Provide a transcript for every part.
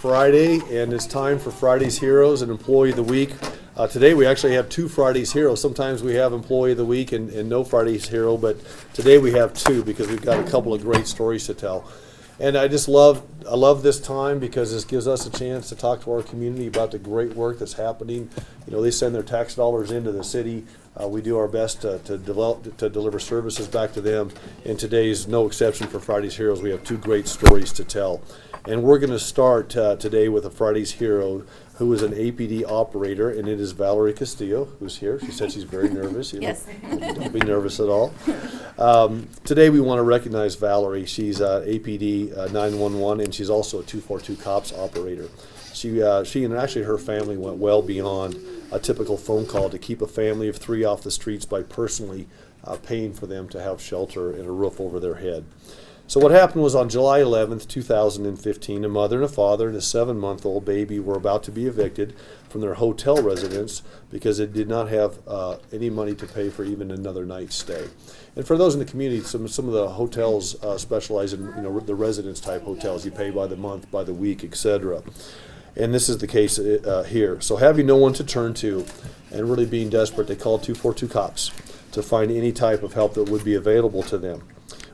Friday, and it's time for Friday's Heroes and Employee of the Week. Today we actually have two Friday's Heroes. Sometimes we have Employee of the Week and no Friday's Hero, but today we have two because we've got a couple of great stories to tell. And I love this time because this gives us a chance to talk to our community about the great work that's happening. You know, they send their tax dollars into the city. We do our best to deliver services back to them. And today's no exception for Friday's Heroes. We have two great stories to tell. And we're going to start today with a Friday's Hero who is an APD operator, and it is Valerie Castillo, who's here. She said she's very nervous. Yes. Don't be nervous at all. Today we want to recognize Valerie. She's APD 911, and she's also a 242 COPS operator. She and actually her family went well beyond a typical phone call to keep a family of 3 off the streets by personally paying for them to have shelter and a roof over their head. So what happened was on July 11th, 2015, a mother and a father and a 7-month-old baby were about to be evicted from their hotel residence because they did not have any money to pay for even another night's stay. And for those in the community, some of the hotels specialize in the residence type hotels. You pay by the month, by the week, etc. And this is the case here. So having no one to turn to and really being desperate, they called 242 COPS to find any type of help that would be available to them.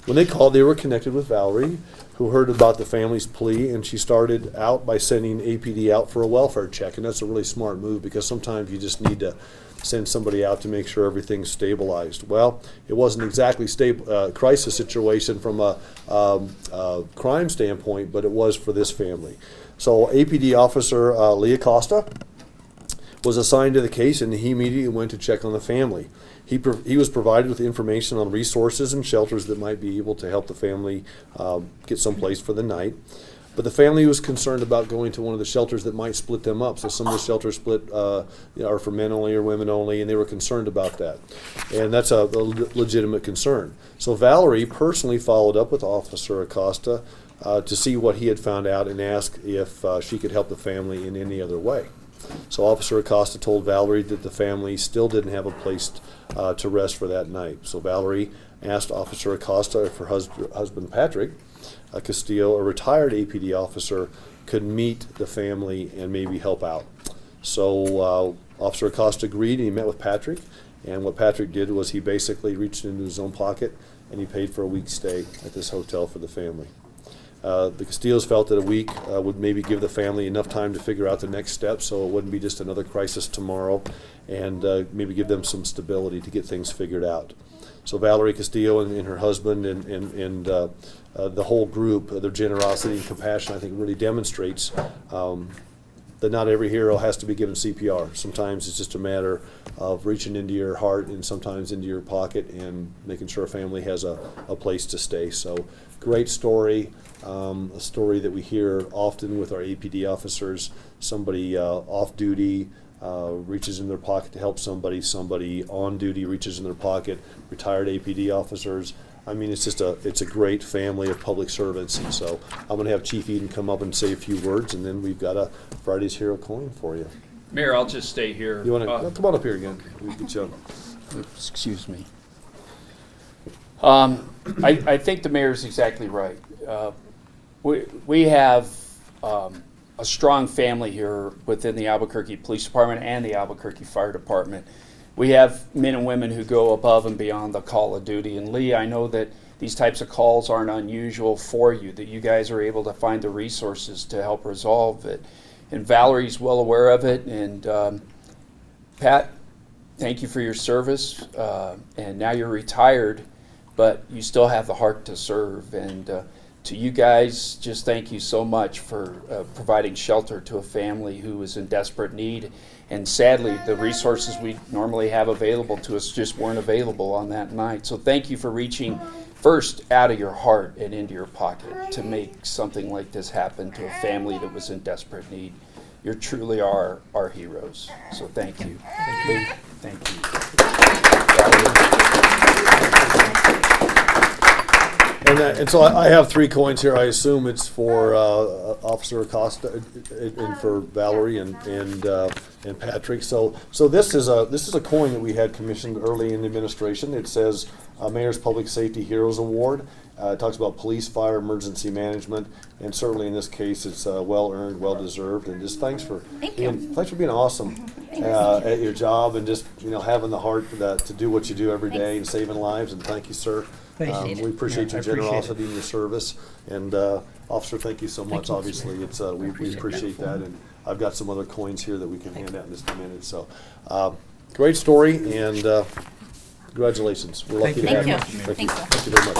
When they called, they were connected with Valerie, who heard about the family's plea, and she started out by sending APD out for a welfare check. And that's a really smart move because sometimes you just need to send somebody out to make sure everything's stabilized. Well, it wasn't exactly a crisis situation from a crime standpoint, but it was for this family. So APD officer Leah Costa was assigned to the case, and he immediately went to check on the family. He was provided with information on resources and shelters that might be able to help the family get someplace for the night. But the family was concerned about going to one of the shelters that might split them up. So some of the shelters split are for men only or women only, and they were concerned about that. And that's a legitimate concern. So Valerie personally followed up with Officer Acosta to see what he had found out and asked if she could help the family in any other way. So Officer Acosta told Valerie that the family still didn't have a place to rest for that night. So Valerie asked Officer Acosta if her husband Patrick Castillo, a retired APD officer, could meet the family and maybe help out. So Officer Acosta agreed, and he met with Patrick. And what Patrick did was he basically reached into his own pocket and he paid for a week's stay at this hotel for the family. The Castillos felt that a week would maybe give the family enough time to figure out the next steps, so it wouldn't be just another crisis tomorrow, and maybe give them some stability to get things figured out. So Valerie Castillo and her husband and the whole group, their generosity and compassion, I think, really demonstrates that not every hero has to be given CPR. Sometimes it's just a matter of reaching into your heart and sometimes into your pocket and making sure a family has a place to stay. So great story, a story that we hear often with our APD officers. Somebody off duty reaches in their pocket to help somebody on duty reaches in their pocket, retired APD officers. I mean, it's a great family of public servants. And so I'm going to have Chief Eden come up and say a few words, and then we've got a Friday's Hero coin for you. Mayor, I'll just stay here. You want to come on up here again? We can show. Excuse me. I think the mayor's exactly right. We have a strong family here within the Albuquerque Police Department and the Albuquerque Fire Department. We have men and women who go above and beyond the call of duty. And Lee, I know that these types of calls aren't unusual for you, that you guys are able to find the resources to help resolve it. And Valerie's well aware of it. And Pat, thank you for your service. And now you're retired, but you still have the heart to serve. And to you guys, just thank you so much for providing shelter to a family who is in desperate need. And sadly, the resources we normally have available to us just weren't available on that night. So thank you for reaching first out of your heart and into your pocket to make something like this happen to a family that was in desperate need. You truly are our heroes. So thank you. Thank you. And so I have 3 coins here. I assume it's for Officer Acosta and for Valerie and Patrick. So this is a coin that we had commissioned early in the administration. It says Mayor's Public Safety Heroes Award. It talks about police, fire, emergency management, and certainly in this case, it's well earned, well deserved. And just thanks for being awesome at your job, and just having the heart to do what you do every day and saving lives. And thank you, sir. We appreciate your generosity and your service. And Officer, thank you so much. Obviously, it's we appreciate that. And I've got some other coins here that we can hand out in just a minute. So, great story, and congratulations. We're lucky to have you. Thank you. Thank you very much.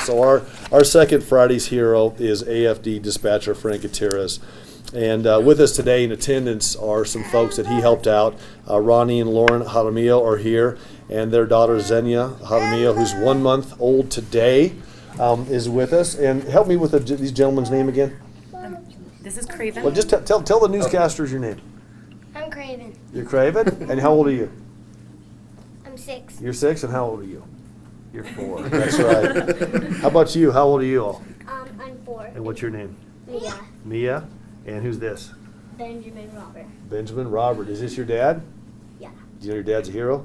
So our second Friday's hero is AFD Dispatcher Frank Gutierrez. And with us today in attendance are some folks that he helped out. Ronnie and Lauren Jaramillo are here, and their daughter Zena Jaramillo, who's 1 month old today, is with us. And help me with these gentlemen's name again. This is Craven. Well, just tell the newscasters your name. I'm Craven. You're Craven? And how old are you? I'm 6. You're 6, and how old are you? You're 4. That's right. How about you? How old are you all? I'm 4. And what's your name? Mia. Mia. And who's this? Benjamin Robert. Benjamin Robert. Is this your dad? Yeah. Do you know your dad's a hero?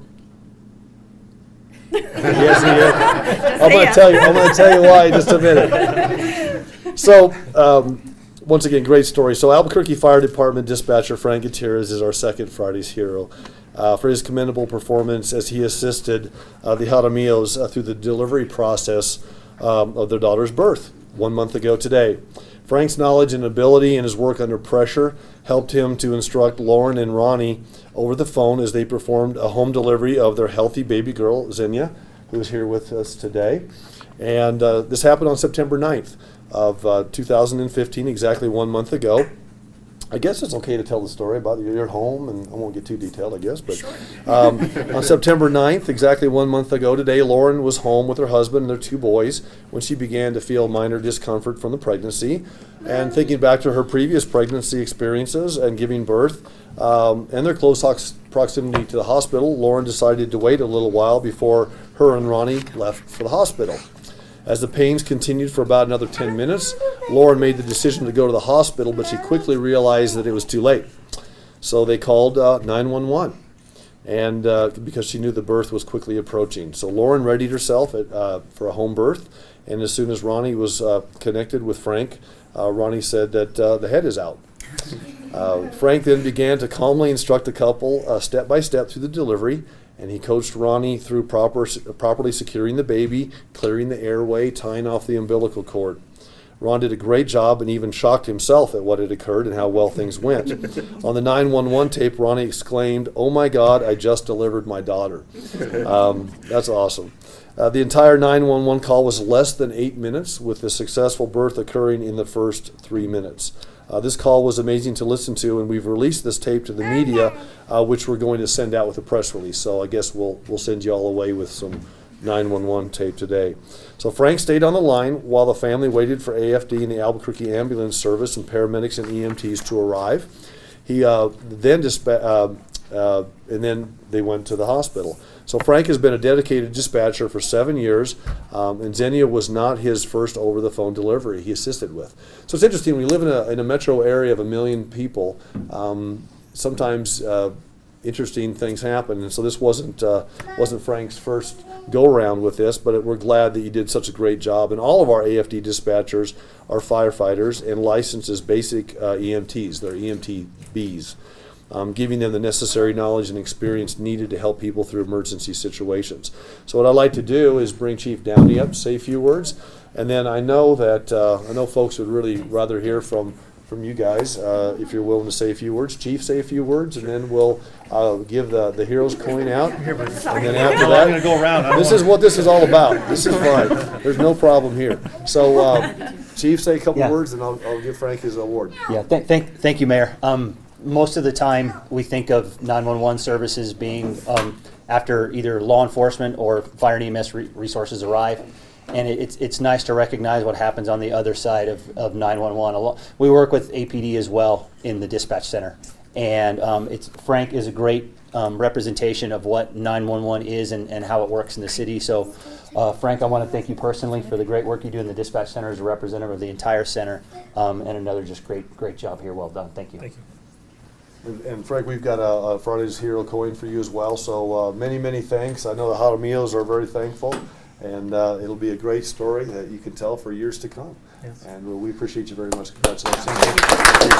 Yes, he is. I'm going to tell you why in just a minute. So, once again, great story. So, Albuquerque Fire Department dispatcher Frank Gutierrez is our second Friday's hero for his commendable performance as he assisted the Jaramillos through the delivery process of their daughter's birth 1 month ago today. Frank's knowledge and ability and his work under pressure helped him to instruct Lauren and Ronnie over the phone as they performed a home delivery of their healthy baby girl, Zena, who is here with us today. And this happened on September 9th of 2015, exactly 1 month ago. I guess it's okay to tell the story about your home, and I won't get too detailed, I guess. But on September 9th, exactly 1 month ago today, Lauren was home with her husband and their 2 boys when she began to feel minor discomfort from the pregnancy. And thinking back to her previous pregnancy experiences and giving birth and their close proximity to the hospital, Lauren decided to wait a little while before her and Ronnie left for the hospital. As the pains continued for about another 10 minutes, Lauren made the decision to go to the hospital, but she quickly realized that it was too late. So they called 911, and because she knew the birth was quickly approaching. So Lauren readied herself for a home birth, and as soon as Ronnie was connected with Frank, Ronnie said that the head is out. Frank then began to calmly instruct the couple step by step through the delivery, and he coached Ronnie through properly securing the baby, clearing the airway, tying off the umbilical cord. Ron did a great job and even shocked himself at what had occurred and how well things went. On the 911 tape, Ronnie exclaimed, "Oh my God, I just delivered my daughter." That's awesome. The entire 911 call was less than 8 minutes, with the successful birth occurring in the first 3 minutes. This call was amazing to listen to, and we've released this tape to the media, which we're going to send out with a press release. So I guess we'll send you all away with some 911 tape today. So Frank stayed on the line while the family waited for AFD and the Albuquerque Ambulance Service and paramedics and EMTs to arrive. He and then they went to the hospital. So Frank has been a dedicated dispatcher for 7 years, and Zena was not his first over-the-phone delivery he assisted with. So it's interesting, we live in a metro area of 1 million people. Sometimes interesting things happen, and so this wasn't Frank's first go-around with this, but we're glad that you did such a great job. And all of our AFD dispatchers are firefighters and licensed as basic EMTs. They're EMTBs. Giving them the necessary knowledge and experience needed to help people through emergency situations. So what I'd like to do is bring Chief Downey up, say a few words, and then I know folks would really rather hear from you guys if you're willing to say a few words. Chief, say a few words, and then we'll give the hero's coin out. And then after that, I'm going to go around. this is what this is all about. This is fun. There's no problem here. So, Chief, say a couple words, and I'll give Frank his award. Yeah, thank you, Mayor. Most of the time, we think of 911 services being after either law enforcement or fire and EMS resources arrive. And it's nice to recognize what happens on the other side of 911. We work with APD as well in the dispatch center. And Frank is a great representation of what 911 is and how it works in the city. So, Frank, I want to thank you personally for the great work you do in the dispatch center as a representative of the entire center, and another just great job here. Well done. Thank you. Thank you. And Frank, we've got a Friday's Hero coin for you as well, so many thanks. I know the Jaramillos are very thankful, and it'll be a great story that you can tell for years to come. Yes. And we appreciate you very much. Congratulations.